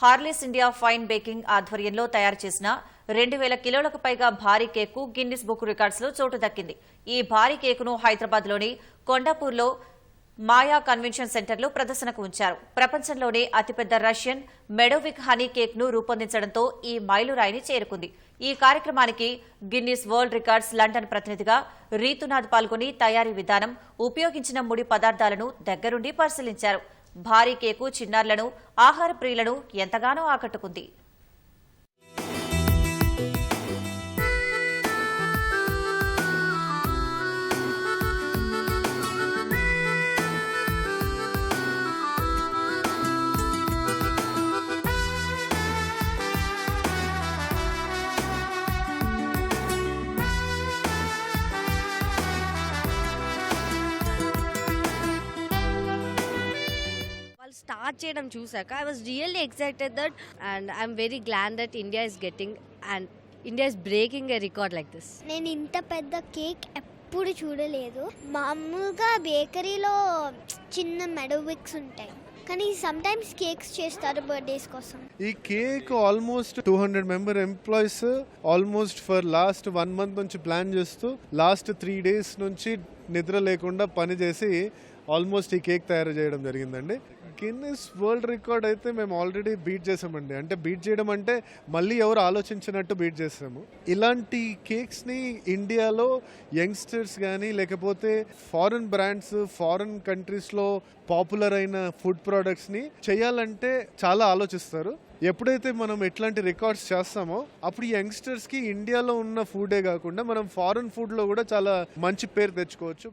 హార్లీస్ India fine baking ఆధ్వర్యంలో తయారు చేసిన 2000 కిలోలకు పైగా భారీ కేకు గిన్నిస్ బుక్ రికార్డ్స్ లో చోటు దక్కింది. ఈ భారీ కేకును హైదరాబాద్లోని కొండాపూర్లో మాయా కన్వెన్షన్ సెంటర్లో ప్రదర్శనకు ఉంచారు. ప్రపంచంలోనే అతిపెద్ద రష్యన్ మెడోవిక్ హనీ కేక్ ను రూపొందించడంతో ఈ మైలురాయిని చేరుకుంది. ఈ కార్యక్రమానికి గిన్నిస్ వరల్డ్ రికార్డ్స్ లండన్ ప్రతినిధిగా రీతునాథ్ పాల్గొని తయారీ విధానం, ఉపయోగించిన ముడి పదార్థాలను దగ్గరుండి పరిశీలించారు. భారీ కేకు చిన్నారులను, ఆహార ప్రియులను ఎంతగానో ఆకట్టుకుంది. స్టార్ట్ చేయడం చూసాక I was really excited that and I'm very glad that India is getting and India is breaking a record like this. నేను ఇంత పెద్ద కేక్ ఎప్పుడు చూడలేదు. మామూలుగా బేకరీలో చిన్న మెడోవిక్స్ ఉంటాయి, కానీ సమ్టైమ్స్ కేక్స్ చేస్తారు బర్త్డేస్ కోసం. ఈ cake almost 200 member employees almost for last 1 month నుంచి ప్లాన్ చేస్తూ లాస్ట్ 3 days నుంచి నిద్ర లేకుండా పని చేసి ఆల్మోస్ట్ ఈ కేక్ తయారు చేయడం జరిగిందండి. గిన్నిస్ వరల్డ్ రికార్డ్ అయితే మేము ఆల్రెడీ బీట్ చేసామండి. అంటే బీట్ చేయడం అంటే మళ్ళీ ఎవరు ఆలోచించినట్టు బీట్ చేసాము. ఇలాంటి కేక్స్ని ఇండియాలో యంగ్స్టర్స్ కానీ లేకపోతే ఫారెన్ బ్రాండ్స్, ఫారెన్ కంట్రీస్లో పాపులర్ అయిన ఫుడ్ ప్రోడక్ట్స్ని చేయాలంటే చాలా ఆలోచిస్తారు. ఎప్పుడైతే మనం ఎట్లాంటి రికార్డ్స్ చేస్తామో అప్పుడు యంగ్స్టర్స్కి ఇండియాలో ఉన్న ఫుడే కాకుండా మనం ఫారెన్ ఫుడ్లో కూడా చాలా మంచి పేరు తెచ్చుకోవచ్చు.